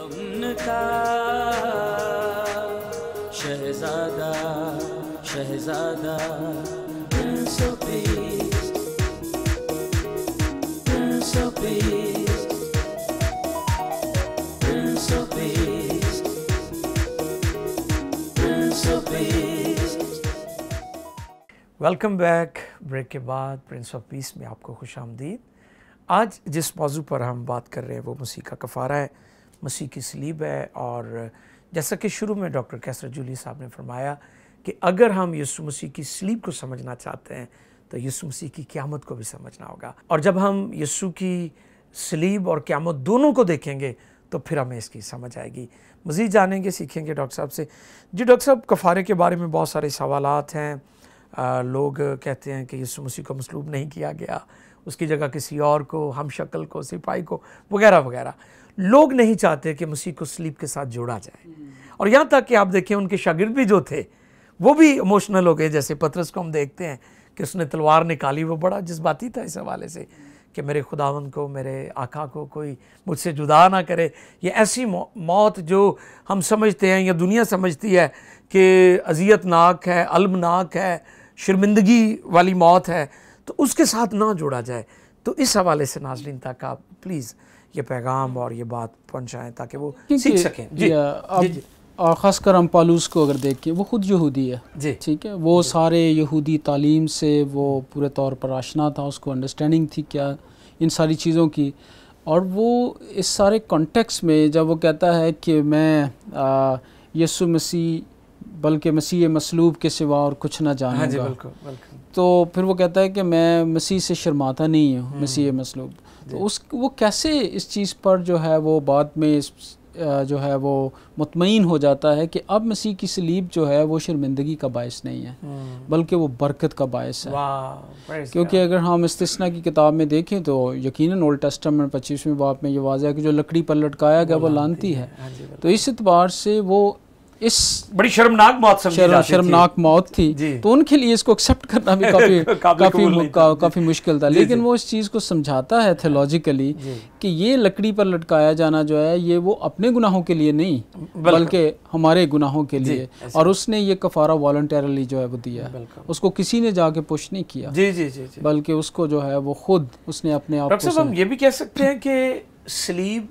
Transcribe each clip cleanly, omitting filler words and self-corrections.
अमन का शहजादा शहजादा prince of peace prince of peace prince of peace prince of peace. Welcome back. Break के बाद प्रिंस ऑफ पीस में आपको खुशामदीद। आज जिस मौजू पर हम बात कर रहे हैं वो मसीह का कफ़ारा है, मसीह की सलीब है। और जैसा कि शुरू में डॉक्टर कैसर जूली साहब ने फरमाया कि अगर हम यीशु मसीह की सलीब को समझना चाहते हैं तो यीशु मसीह की क़यामत को भी समझना होगा। और जब हम यीशु की सलीब और क़यामत दोनों को देखेंगे तो फिर हमें इसकी समझ आएगी। मज़ीद जानेंगे, सीखेंगे डॉक्टर साहब से। जी डॉक्टर साहब, कफ़ारे के बारे में बहुत सारे सवालात हैं। लोग कहते हैं कि यीशु मसीह को मसलूब नहीं किया गया, उसकी जगह किसी और को, हम शक्ल को, सिपाही को, वगैरह वगैरह। लोग नहीं चाहते कि मसीह को सलीब के साथ जोड़ा जाए। और यहाँ तक कि आप देखें उनके शागिर्द भी जो थे वो भी इमोशनल हो गए। जैसे पतरस को हम देखते हैं कि उसने तलवार निकाली, वो बड़ा जज्बाती था इस हवाले से कि मेरे खुदावंद को, मेरे आका को कोई मुझसे जुदा ना करे। ये ऐसी मौत जो हम समझते हैं या दुनिया समझती है कि अजियतनाक है, अलमनाक है, शर्मिंदगी वाली मौत है, तो उसके साथ ना जोड़ा जाए। तो इस हवाले से नाज़रीन तक आप प्लीज़ ये पैगाम और ये बात पहुंचाएं ताकि वो सीख सकें। जी ख़ासकर हम पालूस को अगर देखें, वो ख़ुद यहूदी है जी, ठीक है। वो सारे यहूदी तालीम से वो पूरे तौर पर आशना था, उसको अंडरस्टैंडिंग थी क्या इन सारी चीज़ों की। और वो इस सारे कॉन्टेक्स्ट में जब वो कहता है कि मैं यीशु मसीह बल्कि मसीह मसलूब के सिवा और कुछ ना जानूंगा। हाँ जी, बिल्कुल बिल्कुल। तो फिर वो कहता है कि मैं मसीह से शर्माता नहीं हूँ, मसीह मसलूब। तो वो कैसे इस चीज़ पर जो है वो बाद में जो है वो मुतमईन हो जाता है कि अब मसीह की सलीब जो है वो शर्मिंदगी का बायस नहीं है बल्कि वो बरकत का बायस है। क्योंकि अगर हम इस्तिस्ना की किताब में देखें तो यकीनन ओल्ड टेस्टामेंट 25वें बाब में ये वाज़ह है कि जो लकड़ी पर लटकाया गया वो लानती है। तो इस एतबार से वो इस बड़ी शर्मनाक मौत समझी जाती थी। शर्मनाक मौत थी, तो उनके लिए इसको एक्सेप्ट करना भी काफ़ी मुश्किल था। लेकिन वो इस चीज़ को समझाता है थियोलॉजिकली कि ये लकड़ी पर लटकाया जाना जो है ये वो अपने गुनाहों के लिए नहीं बल्कि हमारे गुनाहों के लिए। और उसने ये कफ़ारा वॉलंटरली जो है वो दिया, उसको किसी ने जाके पुश नहीं किया जी जी जी, बल्कि उसको जो है वो खुद उसने अपने आप को। हम ये भी कह सकते हैं कि सलीब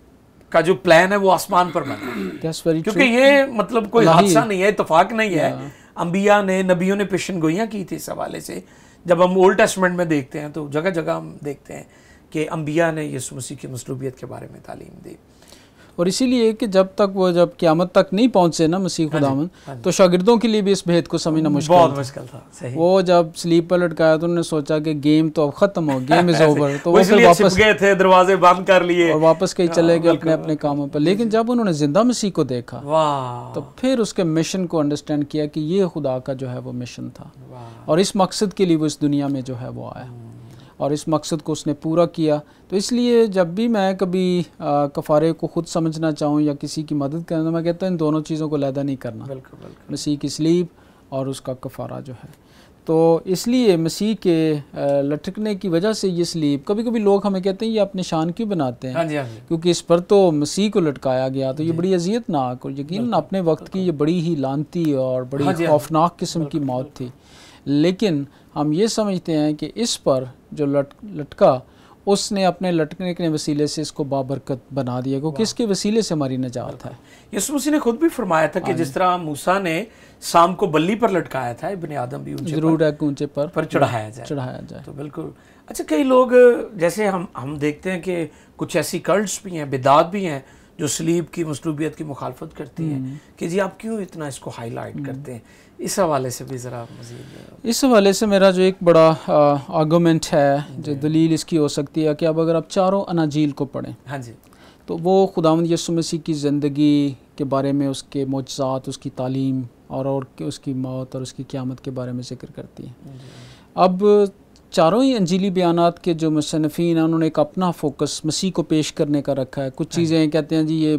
का जो प्लान है वो आसमान पर बना, क्योंकि ये मतलब कोई हादसा नहीं है, इत्तेफाक नहीं है। अंबिया ने, नबियों ने पेशन गोइयाँ की थी इस हवाले से। जब हम ओल्ड टेस्टमेंट में देखते हैं तो जगह जगह हम देखते हैं कि अंबिया ने यीशु मसीह की मसलूबियत के बारे में तालीम दी। और इसीलिए कि जब क़यामत तक नहीं पहुंचे ना मसीह खुदावंद, तो शागिर्दों के लिए भी इस भेद को समझना बहुत मुश्किल था। सही। वो जब स्लीप पर लटकाया तो उन्होंने सोचा कि गेम तो अब खत्म हो, गेम इज ओवर। तो वो फिर वापस गए थे, दरवाजे बंद कर लिए और वापस कहीं चले गए अपने अपने कामों पर। लेकिन जब उन्होंने जिंदा मसीह को देखा तो फिर उसके मिशन को अंडरस्टैंड किया कि ये खुदा का जो है वो मिशन था और इस मकसद के लिए वो इस दुनिया में जो है वो आया और इस मकसद को उसने पूरा किया। तो इसलिए जब भी मैं कभी कफ़ारे को ख़ुद समझना चाहूँ या किसी की मदद करना, तो मैं कहता हूँ इन दोनों चीज़ों को लहदा नहीं करना, मसीह की सलीब और उसका कफ़ारा जो है। तो इसलिए मसीह के लटकने की वजह से ये सलीब, कभी कभी लोग हमें कहते हैं ये आप निशान क्यों बनाते हैं? क्योंकि इस पर तो मसीह को लटकाया गया, तो ये बड़ी अजियतनाक और यकीनन अपने वक्त की ये बड़ी ही लानती और बड़ी खौफनाक किस्म की मौत थी। लेकिन हम ये समझते हैं कि इस पर जो लटका उसने अपने लटकने के वसीले से इसको बाबरकत बना दिया, क्योंकि इसके वसीले से हमारी निजात है। यीशु मसीह ने खुद भी फरमाया था कि जिस तरह मूसा ने शाम को बल्ली पर लटकाया था, इब्ने आदम भी जरूर है ऊंचे पर चढ़ाया जाए। तो बिल्कुल। अच्छा, कई लोग जैसे हम देखते हैं कि कुछ ऐसी कल्ट्स भी हैं, बिदात भी हैं जो सलीब की मसलूबियत की मुखालफत करती हैं कि जी आप क्यों इतना इसको हाईलाइट करते हैं। इस हवाले से भी ज़रा मज़ीद। इस हवाले से मेरा जो एक बड़ा आर्गूमेंट है, जो दलील इसकी हो सकती है कि अब अगर आप चारों अनाजील को पढ़ें, हाँ जी, तो वो खुदावंद यीशु मसीह की ज़िंदगी के बारे में, उसके मोजज़ात, उसकी तालीम और उसकी मौत और उसकी क़यामत के बारे में ज़िक्र करती है। अब चारों ही अंजीली बयानात के जो मुसन्निफ़ीन हैं उन्होंने एक अपना फोकस मसीह को पेश करने का रखा है। कुछ चीज़ें कहते हैं जी ये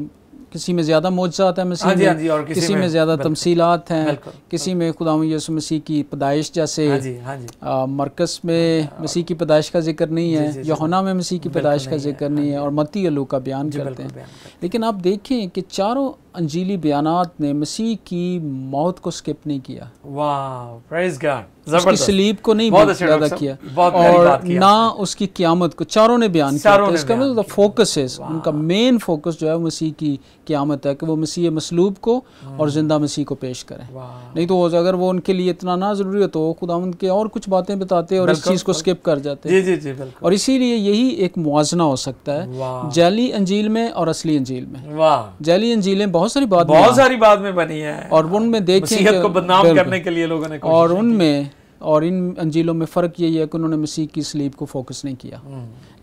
किसी में ज़्यादा मौजज़ात है मसीह में, और किसी में ज़्यादा तमसीलात हैं, किसी में खुदावंद यीशु मसीह की पैदाइश जैसे मरकस में मसीह की पैदाइश का जिक्र नहीं है, यूहन्ना में मसीह की पैदाइश का जिक्र नहीं है, और मत्ती और लूका बयान करते हैं। लेकिन आप देखें कि चारों अंजीली बयानात ने मसीह की मौत को स्किप नहीं किया, वाह प्रेज़ गॉड, उसकी सलीब को नहीं ज़्यादा किया, और ना उसकी क़यामत को, चारों ने बयान किया। तो इसका मतलब फोकस है, उनका मेन फोकस जो है मसीह की क़यामत है कि वो मसीह मसलूब को और ज़िंदा मसीह को पेश करें। नहीं तो अगर वो उनके लिए इतना ना ज़रूरी हो तो खुदावंद के और कुछ बातें बताते और इस चीज़ को स्किप कर जाते। और इसीलिए यही एक मुआजना हो सकता है जाली अंजील में और असली अंजील में। जाली अंजीलें बहुत सारी बात में बनी है, और उनमें देखें को बदनाम करने के लिए लोगों ने, और उनमें और इन अंजीलों में फ़र्क यही है कि उन्होंने मसीह की सलीब को फोकस नहीं किया।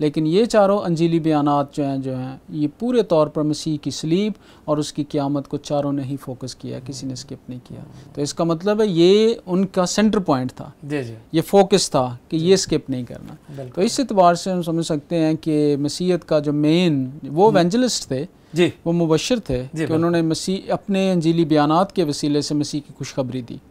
लेकिन ये चारों अंजीली बयानात जो हैं ये पूरे तौर पर मसीह की सलीब और उसकी क़यामत को चारों ने ही फोकस किया, किसी ने स्किप नहीं किया। तो इसका मतलब है ये उनका सेंटर पॉइंट था, ये फोकस था कि ये स्किप नहीं करना। तो इस एतबार से हम समझ सकते हैं कि मसीहत का जो मेन वो एवेंजलिस्ट थे, वो मुबशर थे कि उन्होंने मसीह अपने अंजीली बयानात के वसीले से मसीह की खुशखबरी दी।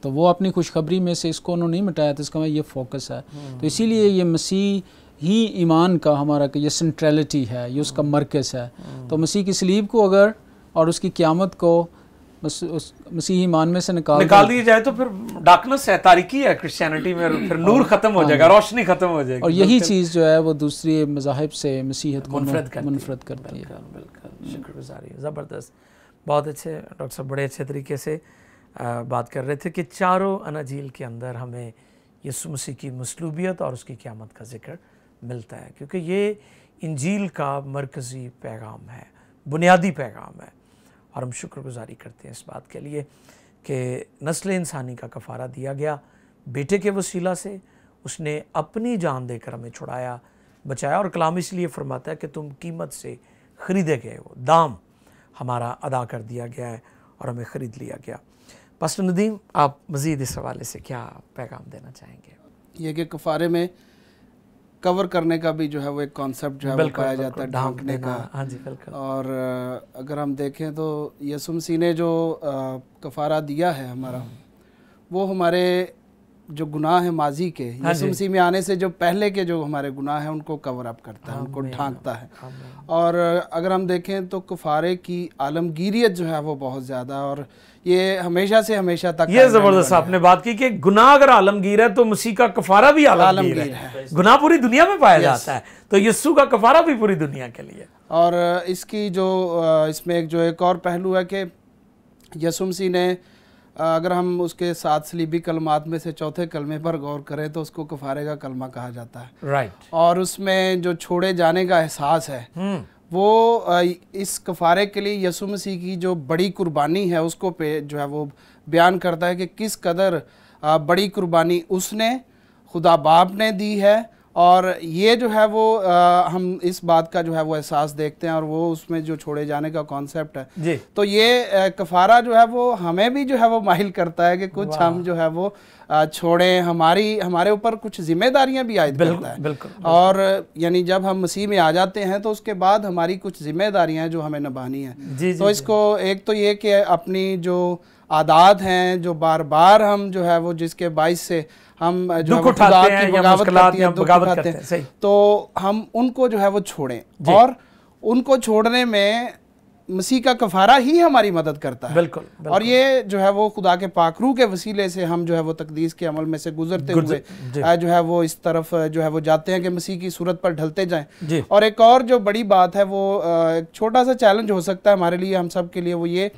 तो वो अपनी खुशखबरी में से इसको उन्होंने नहीं मिटाया, तो इसका मतलब ये फोकस है। तो इसीलिए ये मसीह ही ईमान का हमारा ये सेंट्रलिटी है, ये उसका मरकज़ है। तो मसीह की सलीब को अगर और उसकी क़यामत को मसीह ईमान में से निकाल दिया जाए तो फिर डार्कनेस है, तारीकी है क्रिश्चियनिटी में, फिर नूर खत्म हो जाएगा, रोशनी खत्म हो जाएगी। और यही चीज़ जो है वो दूसरी मज़ाहिब से मसीहत को मुनफरद करती है। बिल्कुल, शुक्रगुजारी, ज़बरदस्त, बहुत अच्छे डॉक्टर साहब, बड़े अच्छे तरीके से बात कर रहे थे कि चारों अनाजील के अंदर हमें यीशु मसीह की मसलूबियत और उसकी क़यामत का जिक्र मिलता है, क्योंकि ये इंजील का मरकज़ी पैगाम है, बुनियादी पैगाम है। और हम शुक्रगुजारी करते हैं इस बात के लिए कि नस्ल इंसानी का कफ़ारा दिया गया बेटे के वसीला से, उसने अपनी जान देकर हमें छुड़ाया, बचाया। और कलाम इसलिए फरमाता है कि तुम कीमत से ख़रीदे गए हो, दाम हमारा अदा कर दिया गया है और हमें ख़रीद लिया गया। पास्टर नदीम, आप मज़ीद इस हवाले से क्या पैगाम देना चाहेंगे? ये कि कफ़ारे में कवर करने का भी जो है वो एक कॉन्सेप्ट जो है वो पाया जाता है, ढांकने का। हाँ जी, बिल्कुल। और अगर हम देखें तो यीशु मसीह ने जो कफ़ारा दिया है हमारा, वो हमारे जो गुनाह है माजी के, यीशु मसीह में आने से जो पहले के जो हमारे गुनाह हैं उनको कवर अप करता है, उनको ढांकता है। और अगर हम देखें तो कफ़ारे की आलमगीरियत जो है वो बहुत ज़्यादा, और ये हमेशा से हमेशा तक। ये ज़बरदस्त आपने बात की कि गुनाह अगर आलमगीर है तो मसीह का कफ़ारा भी आलमगीर है। गुनाह पूरी दुनिया में पाया जाता है, तो यीशु का कफ़ारा भी पूरी दुनिया के लिए। और इसकी जो इसमें एक और पहलू है कि यीशु मसीह ने, अगर हम उसके 7 सलीबी कलमात में से चौथे कलमे पर गौर करें तो उसको कफ़ारे का कलमा कहा जाता है। राइट। और उसमें जो छोड़े जाने का एहसास है वो इस कफ़ारे के लिए यीशु मसीह की जो बड़ी कुर्बानी है उसको पे जो है वो बयान करता है कि किस कदर बड़ी कुर्बानी उसने, खुदा बाप ने दी है। और ये जो है वो हम इस बात का जो है वो एहसास देखते हैं, और वो उसमें जो छोड़े जाने का कॉन्सेप्ट है जी। तो ये कफ़ारा जो है वो हमें भी जो है वो माहिल करता है कि कुछ हम जो है वो छोड़ें, हमारे ऊपर कुछ जिम्मेदारियां भी आयद करता है। बिल्कुल। और यानी जब हम मसीह में आ जाते हैं तो उसके बाद हमारी कुछ जिम्मेदारियां जो हमें निभानी है। तो इसको एक तो ये कि अपनी जो आदात हैं जो बार बार हम जो है वो जिसके बाइस से हम जो उठाते हैं या बगावत करते हैं, तो हम उनको जो है वो छोड़ें। और उनको छोड़ने में मसीह का कफ़ारा ही हमारी मदद करता है। बिल्कुल। और ये जो है वो खुदा के पाकरू के वसीले से हम जो है वो तकदीस के अमल में से गुजरते हुए जो है वो इस तरफ जो है वो जाते हैं कि मसीह की सूरत पर ढलते जाएं। और एक और जो बड़ी बात है वो एक छोटा सा चैलेंज हो सकता है हमारे लिए, हम सब के लिए, वो ये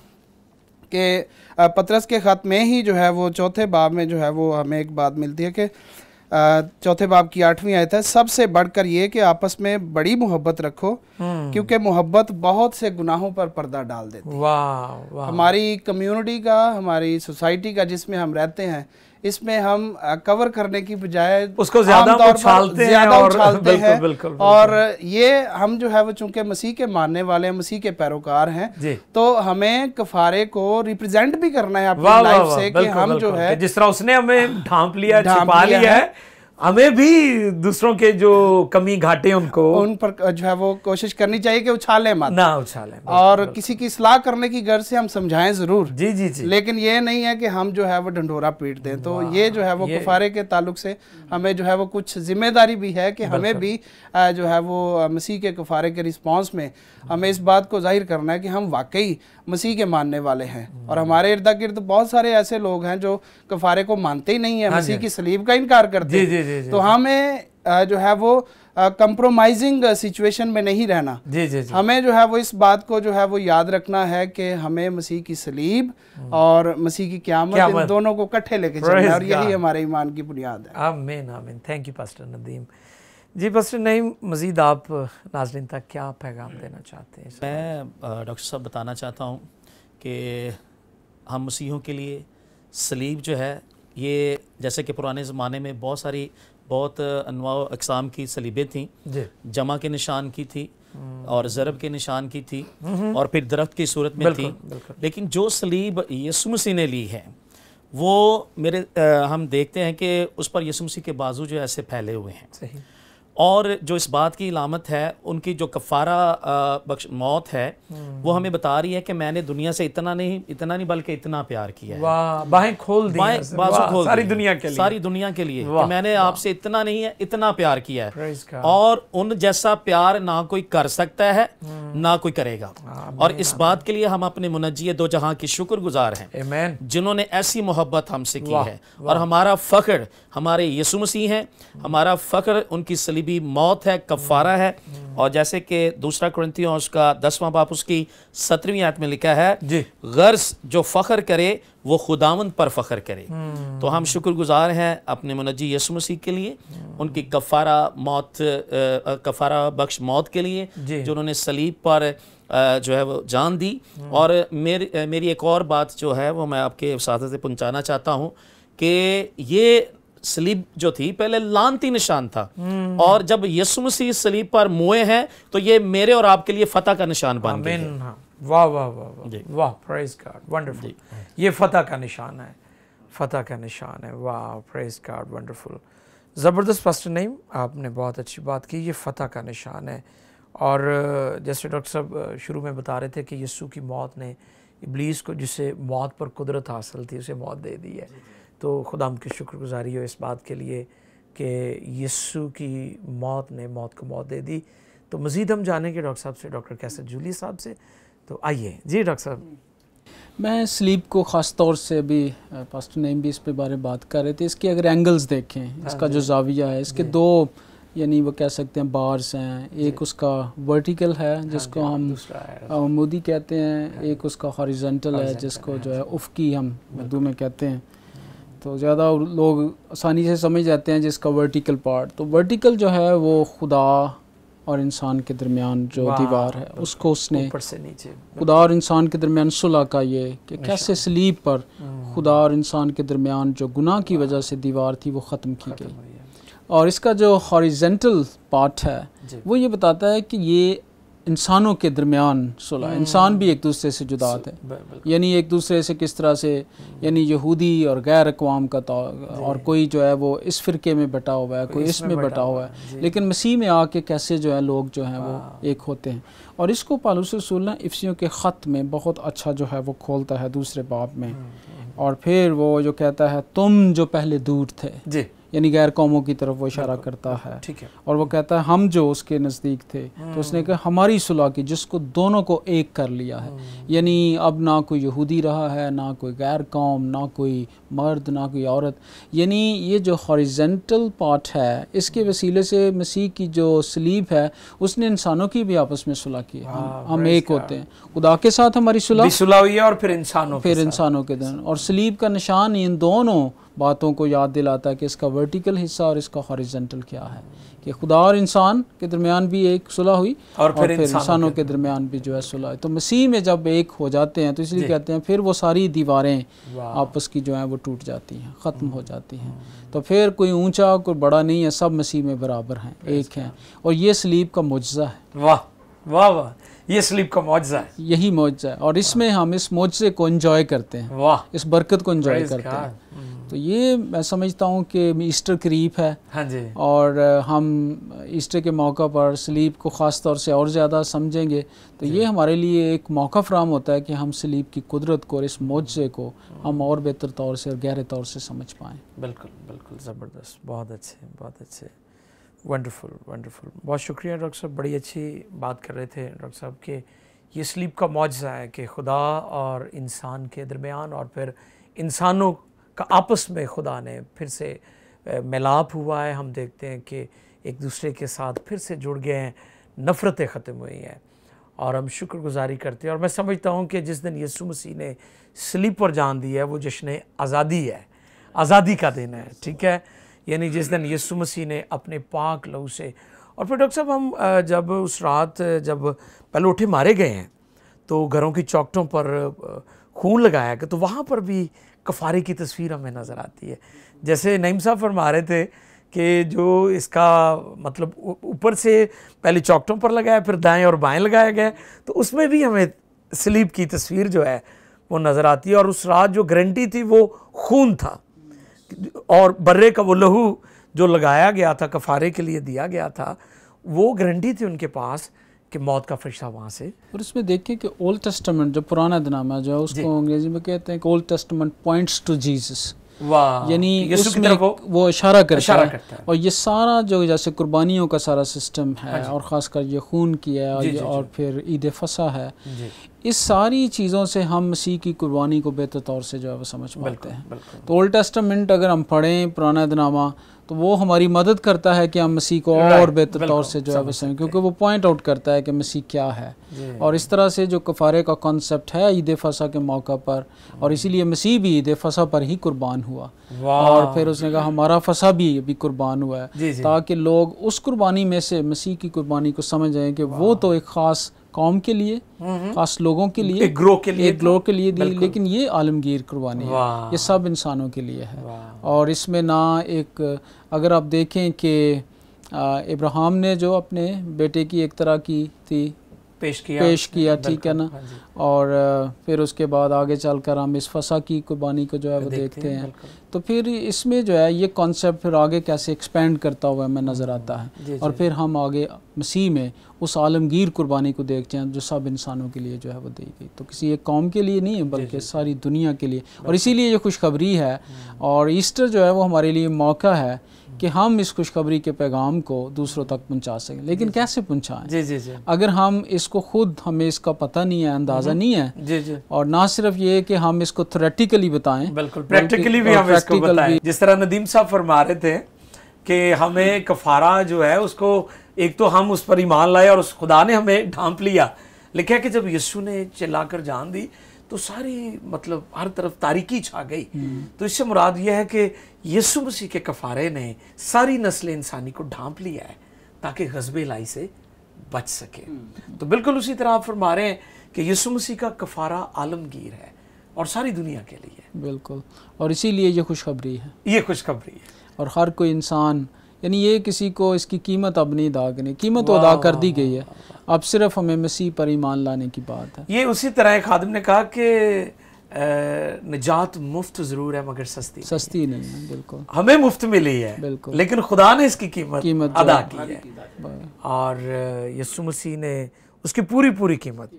कि पतरस के ख़त में ही जो है वो चौथे बाब में जो है वो हमें एक बात मिलती है कि चौथे बाब की 8वीं आयत है, सबसे बढ़कर ये कि आपस में बड़ी मोहब्बत रखो क्योंकि मोहब्बत बहुत से गुनाहों पर पर्दा डाल देती है। वाह। हमारी कम्युनिटी का, हमारी सोसाइटी का जिसमें हम रहते हैं, इसमें हम कवर करने की बजाय उसको ज्यादा उछालते हैं। बिल्कुल। और ये हम जो है वो चूंकि मसीह के मानने वाले हैं, मसीह के पैरोकार हैं, तो हमें कफारे को रिप्रेजेंट भी करना है अपनी लाइफ से कि हम जो है जिस तरह उसने हमें ढांप लिया, छिपा लिया है, हमें भी दूसरों के जो कमी घाटे उनको उन पर जो है वो कोशिश करनी चाहिए कि उछाले मत, ना उछालें, और किसी की इस्लाह करने की गर्ज से हम समझाएं जरूर, जी जी जी, लेकिन ये नहीं है कि हम जो है वो ढंढोरा पीट दें। तो ये जो है वो कफारे के ताल्लुक से हमें जो है वो कुछ जिम्मेदारी भी है कि हमें भी जो है वो मसीह के कफारे के रिस्पॉन्स में हमें इस बात को जाहिर करना है कि हम वाकई मसीह के मानने वाले हैं। और हमारे इर्द गिर्द बहुत सारे ऐसे लोग हैं जो कफारे को मानते ही नहीं है, मसीह की सलीब का इनकार करते हैं। तो हमें जो है वो कंप्रोमाइजिंग सिचुएशन में नहीं रहना। हमें जो है वो इस बात को जो है वो याद रखना है कि हमें मसीह की सलीब और मसीह की क़यामत इन दोनों को इकट्ठे लेके चलना है, और यही हमारे ईमान की बुनियाद है। आमीन आमीन। Thank you pastor Nadeem ji. Pastor Naeem, Majeed आप नाज़रीन तक क्या पैगाम देना चाहते हैं? मैं डॉक्टर साहब बताना चाहता हूँ कि हम मसीहों के लिए सलीब जो है, ये जैसे कि पुराने ज़माने में बहुत अनवा अक़साम की सलीबें थीं, जमा के निशान की थी और ज़रब के निशान की थी और फिर दरख्त की सूरत में थी। लेकिन जो सलीब यीशु मसीह ने ली है वो हम देखते हैं कि उस पर यीशु मसीह के बाजू जो ऐसे फैले हुए हैं। सही। और जो इस बात की इलामत है उनकी जो कफ़ारा बख्श मौत है वो हमें बता रही है कि मैंने दुनिया से इतना नहीं बल्कि इतना प्यार किया है। वाह, बाहें खोल दी, सारी दुनिया के लिए कि मैंने आपसे इतना नहीं है इतना प्यार किया है, और उन जैसा प्यार ना कोई कर सकता है ना कोई करेगा। और इस बात के लिए हम अपने मुनज्जी दो जहां की शुक्रगुजार हैं जिन्होंने ऐसी मोहब्बत हमसे की है। और हमारा फ़ख्र हमारे यीशु मसीह हैं, हमारा फ़ख्र उनकी सलीबी मौत है, कफ़ारा है। और जैसे कि दूसरा कुरिन्थियों उसका 10वां बाब उसकी 17वीं आयत में लिखा है, गर्ज़ जो फ़ख्र करे वो खुदावंद पर फ़ख्र करे। तो हम शुक्रगुजार हैं अपने मुनज्जी यीशु मसीह के लिए, उनकी कफ़ारा बख्श मौत के लिए जो उन्होंने सलीब पर जो है वो जान दी। और मेरी एक और बात जो है वो मैं आपके साथ से पहुँचाना चाहता हूँ कि ये सलीब जो थी पहले लानती निशान था, और जब यीशु मसीह सलीब पर मोए हैं तो ये मेरे और आपके लिए फतह का निशान बन गया है। वाह वाह वाह वाह, प्रेज गॉड, वंडरफुल। ये फतह का निशान है, फतह का निशान है। वाह, प्रेज गॉड, वंडरफुल, ज़बरदस्त। पास्टर नईम, आपने बहुत अच्छी बात की। ये फतह का निशान है। और जैसे डॉक्टर साहब शुरू में बता रहे थे कि यीशु की मौत ने इब्लीस को, जिसे मौत पर कुदरत हासिल थी, उसे मौत दे दी है। तो खुदा की शुक्रगुजारी हो इस बात के लिए कि यीशु की मौत ने मौत को मौत दे दी। तो मज़ीद हम जानेंगे डॉक्टर साहब से, डॉक्टर कैसर जूली साहब से। तो आइए जी डॉक्टर साहब। मैं स्लीप को ख़ास तौर से अभी पास्टर नईम भी इस पे बारे बात कर रहे थे, इसके अगर एंगल्स देखें, इसका जो जाविया है, इसके दो यानी वो कह सकते हैं बार्स हैं। एक उसका वर्टिकल है जिसको हम अमूदी कहते हैं, एक उसका हॉरिजॉन्टल है जिसको जो है उफ़की हम उर्दू में कहते हैं। तो ज़्यादा लोग आसानी से समझ जाते हैं जिसका वर्टिकल पार्ट। तो वर्टिकल जो है वो खुदा और इंसान के दरमियान जो दीवार है उसको उसने ऊपर से नीचे, खुदा और इंसान के दरमियान सुलह का ये कि कैसे सलीब पर खुदा और इंसान के दरमियान जो गुनाह की वजह से दीवार थी वो ख़त्म की गई। और इसका जो हॉरिजॉन्टल पार्ट है वो ये बताता है कि ये इंसानों के दरमियान सुलह, इंसान भी एक दूसरे से जुदा थे, यानी एक दूसरे से किस तरह से, यानी यहूदी और गैर अक़वाम का और कोई जो है वो इस फ़िरके में बटा हुआ है, कोई इसमें बटा हुआ है, लेकिन मसीह में आके कैसे जो है लोग जो हैं वो एक होते हैं। और इसको पौलुस रसूल ने इफिसियों के ख़त में बहुत अच्छा जो है वो खोलता है दूसरे बाब में। और फिर वो जो कहता है तुम जो पहले दूर थे जी, यानी गैर कौमों की तरफ वो इशारा करता है। ठीक है। और वो कहता है हम जो उसके नज़दीक थे, तो उसने कहा हमारी सुलह की जिसको दोनों को एक कर लिया है। यानी अब ना कोई यहूदी रहा है, ना कोई गैर कौम, ना कोई मर्द, ना कोई औरत। यानी ये जो हॉरिजॉन्टल पार्ट है इसके वसीले से मसीह की जो सलीब है उसने इंसानों की भी आपस में सुलह की। हम एक होते हैं, खुदा के साथ हमारी सुलह हुई है और फिर इंसानों के दिन। और सलीब का निशान इन दोनों बातों को याद दिलाता है कि इसका वर्टिकल हिस्सा और इसका हॉरिजॉन्टल क्या है, कि खुदा और इंसान के दरमियान भी एक सुलह हुई और फिर इंसानों के दरमियान भी जो है सुलह है। तो मसीह में जब एक हो जाते हैं तो इसलिए कहते हैं फिर वो सारी दीवारें आपस की जो हैं वो टूट जाती हैं, ख़त्म हो जाती हैं। तो फिर कोई ऊंचा कोई बड़ा नहीं है, सब मसीह में बराबर हैं, एक हैं। और ये सलीब का मुअज्ज़ा है। वाह वाह वाह, ये सलीब का मौजज़ा है, यही मौजज़ा है। और इसमें हम इस मौजज़े को एंजॉय करते हैं, वाह, इस बरकत को एंजॉय करते हैं। तो ये मैं समझता हूँ कि ईस्टर करीब है। हाँ जी। और हम ईस्टर के मौका पर सलीब को ख़ास तौर से और ज़्यादा समझेंगे, तो ये हमारे लिए एक मौका फराहम होता है कि हम सलीब की कुदरत को और इस मौजज़े को हम और बेहतर तौर से और गहरे तौर से समझ पाएँ। बिल्कुल बिल्कुल, ज़बरदस्त, बहुत अच्छे, बहुत अच्छे, वंडरफुल वंडरफुल। बहुत शुक्रिया डॉक्टर साहब, बड़ी अच्छी बात कर रहे थे डॉक्टर साहब कि ये सलीब का मौजज़ा है कि खुदा और इंसान के दरमियान और फिर इंसानों का आपस में खुदा ने फिर से मिलाप हुआ है। हम देखते हैं कि एक दूसरे के साथ फिर से जुड़ गए हैं, नफ़रतें ख़त्म हुई हैं और हम शुक्रगुजारी करते हैं। और मैं समझता हूँ कि जिस दिन यीशु मसीह ने सलीब पर जान दी है वो जश्न आज़ादी है, आज़ादी का दिन है, ठीक है। यानी जिस दिन यीशु मसीह ने अपने पाक लहू से, और फिर डॉक्टर साहब हम जब उस रात जब पहलौठे मारे गए हैं तो घरों की चौखटों पर खून लगाया गया, तो वहाँ पर भी कफ़ारे की तस्वीर हमें नज़र आती है। जैसे नईम साहब फरमा रहे थे कि जो इसका मतलब ऊपर से पहले चौखटों पर लगाया, फिर दाएं और बाएं लगाया गया, तो उसमें भी हमें सलीब की तस्वीर जो है वो नज़र आती है। और उस रात जो गारंटी थी वो खून था और बर्रे का वो लहू जो लगाया गया था, कफ़ारे के लिए दिया गया था, वो गारंटी थी उनके पास कि मौत का फरिश्ता वहाँ से। और इसमें देखिए कि ओल्ड टेस्टामेंट जो पुराना नामा जो है उसको अंग्रेजी में कहते हैं कि old testament points to Jesus, यानी उसमें वो इशारा करता है। और ये सारा जो जैसे कुर्बानियों का सारा सिस्टम है और ख़ासकर ये खून की है और फिर ईद फसा है, इस सारी चीज़ों से हम मसीह की कुर्बानी को बेहतर तौर से जो है वो समझ पाते हैं। तो ओल्ड टेस्टामेंट अगर हम पढ़ें पुराना नामा तो वो हमारी मदद करता है कि हम मसीह को और बेहतर तौर से जो है वो समझें, क्योंकि वो पॉइंट आउट करता है कि मसीह क्या है। और इस तरह से जो कफ़ारे का कॉन्सेप्ट है ईद फसा के मौका पर, और इसीलिए मसीह भी ईद फसा पर ही कुर्बान हुआ और फिर उसने कहा हमारा फसा भी अभी कुर्बान हुआ है, ताकि लोग उस कुर्बानी में से मसीह की कुर्बानी को समझें कि वो तो एक ख़ास कौम के लिए, खास लोगों के लिए, एक ग्रोह के लिए दी, लेकिन ये आलमगीर कुर्बानी है, ये सब इंसानों के लिए है। और इसमें ना एक अगर आप देखें कि इब्राहिम ने जो अपने बेटे की एक तरह की थी पेश किया, ठीक है ना, और फिर उसके बाद आगे चलकर हम इस फसा की कुर्बानी को जो है वो देखते हैं। तो फिर इसमें जो है ये कॉन्सेप्ट फिर आगे कैसे एक्सपेंड करता हुआ हमें नज़र आता है। और फिर हम आगे मसीह में उस आलमगीर कुर्बानी को देखते हैं जो सब इंसानों के लिए जो है वो दी गई, तो किसी एक कौम के लिए नहीं है बल्कि सारी दुनिया के लिए। और इसीलिए ये खुशखबरी है और ईस्टर जो है वो हमारे लिए मौका है कि हम इस खुशखबरी के पैगाम को दूसरों तक पहुंचा सकें। लेकिन कैसे पहुंचाएं? जी। अगर हम इसको खुद, हमें इसका पता नहीं है, अंदाज़ा नहीं है, और ना सिर्फ ये कि हम इसको थ्योरेटिकली बताएं, बिल्कुल प्रैक्टिकली भी हम इसको बताएं। जिस तरह नदीम साहब फरमा रहे थे कि हमें कफ़ारा जो है उसको एक तो हम उस पर ईमान लाए और उस खुदा ने हमें ढांप लिया। लिखा है कि जब यीशु ने चिल्लाकर जान दी तो सारी मतलब हर तरफ तारीकी छा गई। तो इससे मुराद यह है कि यीशु मसीह के कफ़ारे ने सारी नस्ल इंसानी को ढांप लिया है ताकि ग़ज़ब इलाही से बच सके। तो बिल्कुल उसी तरह आप फरमा रहे हैं कि यीशु मसीह का कफ़ारा आलमगीर है और सारी दुनिया के लिए। बिल्कुल, और इसीलिए ये खुशखबरी है, ये खुशखबरी है। और हर कोई इंसान, यानी ये किसी को इसकी कीमत अब नहीं अदा करनी, कीमत तो अदा कर दी गई है, अब सिर्फ हमें मसीह पर ईमान लाने की बात है। ये उसी तरह एक खादिम ने कहा कि निजात मुफ्त ज़रूर है मगर सस्ती नहीं है। बिल्कुल, हमें मुफ्त मिली है बिल्कुल, लेकिन खुदा ने इसकी कीमत अदा की है और यीशु मसीह ने उसकी पूरी कीमत।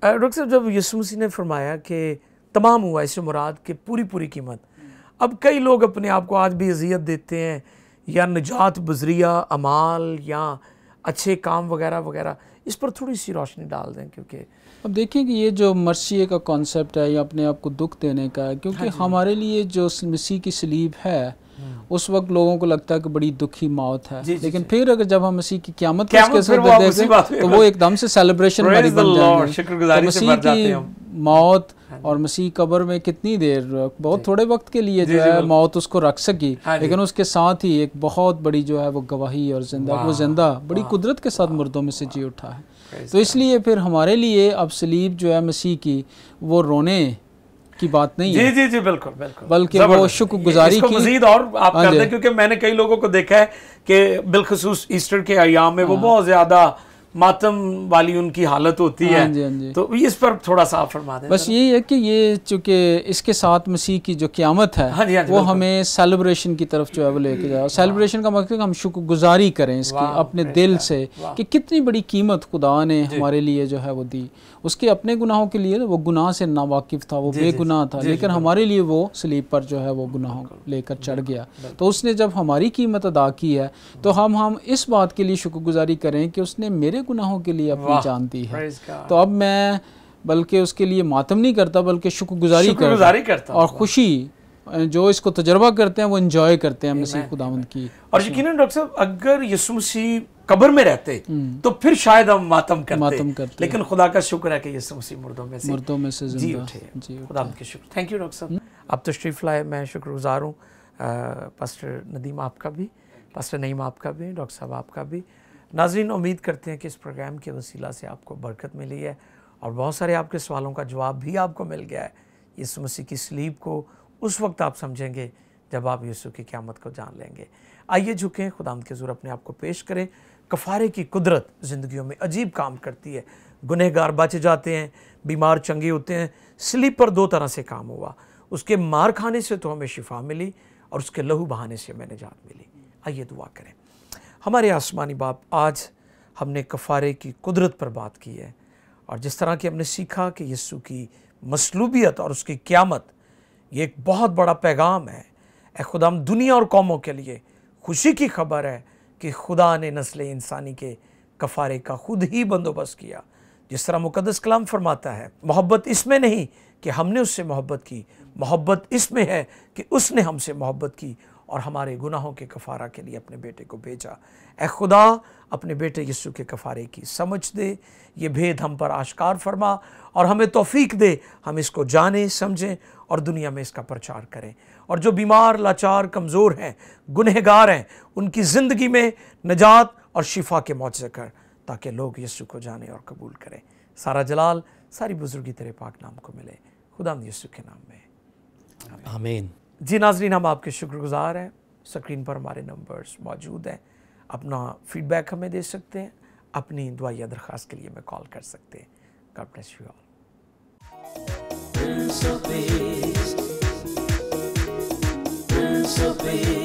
डॉक्टर साहब, जब यीशु मसीह ने फरमाया कि तमाम हुआ, इससे मुराद के पूरी कीमत, अब कई लोग अपने आप को आज भी अजियत देते हैं या निजात बजरिया अमाल या अच्छे काम वगैरह, इस पर थोड़ी सी रोशनी डाल दें। क्योंकि अब देखिए कि ये जो मर्सिए का कॉन्सेप्ट है ये अपने आप को दुख देने का है, क्योंकि हमारे लिए जो मसीह की सलीब है उस वक्त लोगों को लगता है कि बड़ी दुखी मौत है, लेकिन फिर अगर जब हम मसीह की क़यामत के साथ देखें तो वो एकदम से सेलिब्रेशन बन जाती है। मसीह की मौत और मसीह कब्र में कितनी देर, बहुत थोड़े वक्त के लिए जो है मौत उसको रख सकी, लेकिन उसके साथ ही एक बहुत बड़ी जो है वो गवाही और जिंदा बड़ी कुदरत के साथ मुर्दों में से जी उठा है। तो इसलिए फिर हमारे लिए अब सलीब जो है मसीह की वो रोने की बात नहीं है, जी बिल्कुल, बल्कि वो शुक्रगुजारी की मजीद और आप कर दें, क्योंकि मैंने कई लोगों को देखा है कि बिलखसूस ईस्टर के अयाम में वो बहुत ज़्यादा मातम वाली उनकी हालत होती है। हाँ जी। तो इस पर थोड़ा सा फरमा दें। बस यही है कि ये चूँकि इसके साथ मसीह की जो क़यामत है हाँ जी, वो हमें सेलिब्रेशन की तरफ जो है वो लेके जाए। सेलिब्रेशन का मतलब हम शुक्रगुजारी करें इसकी अपने दिल से कि कितनी बड़ी कीमत खुदा ने हमारे लिए जो है वो दी। उसके अपने गुनाहों के लिए वो गुनाह से नावाकिफ़ था, वो बेगुनाह था, लेकिन हमारे लिए वो सलीब पर जो है वो गुनाहों लेकर चढ़ गया। तो उसने जब हमारी कीमत अदा की है तो हम इस बात के लिए शुक्रगुजारी करें कि उसने मेरे गुनाहों के लिए अपनी जान दी है। तो अब मैं बल्कि उसके लिए मातम नहीं करता बल्कि शुक्रगुजारी करता और खुशी जो इसको तजर्बा करते हैं वो एंजॉय करते हैं मसीह खुदावंद की। और यकीनन डॉक्टर साहब अगर यीशु मसीह कब्र में रहते तो फिर शायद हम मातम करते। लेकिन खुदा का शुक्र है कि यीशु मसीह मुर्दों में से जी उठे। खुदा के शुक्र। थैंक यू डॉक्टर साहब, आप तशरीफ लाए, मैं शुक्रगुजार हूँ। पास्टर नदीम आपका भी, पास्टर नईम आपका भी, डॉक्टर साहब आपका भी। नाज़रीन, उम्मीद करते हैं कि इस प्रोग्राम के वसीला से आपको बरकत मिली है और बहुत सारे आपके सवालों का जवाब भी आपको मिल गया है। यीशु मसीह की सलीब को उस वक्त आप समझेंगे जब आप यीशु की क़यामत को जान लेंगे। आइए झुकें, खुदावंद के हुज़ूर अपने आप को पेश करें। कफ़ारे की कुदरत ज़िंदगियों में अजीब काम करती है। गुनहगार बच जाते हैं, बीमार चंगे होते हैं। सलीब पर दो तरह से काम हुआ, उसके मार खाने से तो हमें शिफा मिली और उसके लहू बहाने से हमें निजात मिली। आइए दुआ करें। हमारे आसमानी बाप, आज हमने कफ़ारे की कुदरत पर बात की है और जिस तरह कि हमने सीखा कि यीशु की मसलूबियत और उसकी क़यामत ये एक बहुत बड़ा पैगाम है। ए खुदाम, दुनिया और कौमों के लिए खुशी की खबर है कि खुदा ने नस्ल इंसानी के कफ़ारे का खुद ही बंदोबस्त किया। जिस तरह मुकद्दस कलाम फरमाता है, मोहब्बत इसमें नहीं कि हमने उससे मोहब्बत की, मोहब्बत इसमें है कि उसने हमसे मोहब्बत की और हमारे गुनाहों के कफ़ारा के लिए अपने बेटे को भेजा। ए खुदा, अपने बेटे यीशु के कफ़ारे की समझ दे, ये भेद हम पर आश्कार फरमा और हमें तौफीक दे हम इसको जानें, समझें और दुनिया में इसका प्रचार करें। और जो बीमार, लाचार, कमज़ोर हैं, गुनहगार हैं, उनकी ज़िंदगी में निजात और शिफा के मौजज़े कर, ताकि लोग यीशु को जाने और कबूल करें। सारा जलाल, सारी बुजुर्गी तेरे पाक नाम को मिले, खुदावंद यीशु के नाम में, आमीन। जी नाज़रीन, हम आपके शुक्रगुजार हैं। स्क्रीन पर हमारे नंबर्स मौजूद हैं। अपना फीडबैक हमें दे सकते हैं, अपनी दुआ या दरख्वास्त के लिए हमें कॉल कर सकते हैं। God bless you all. Prince of Peace, Prince of Peace.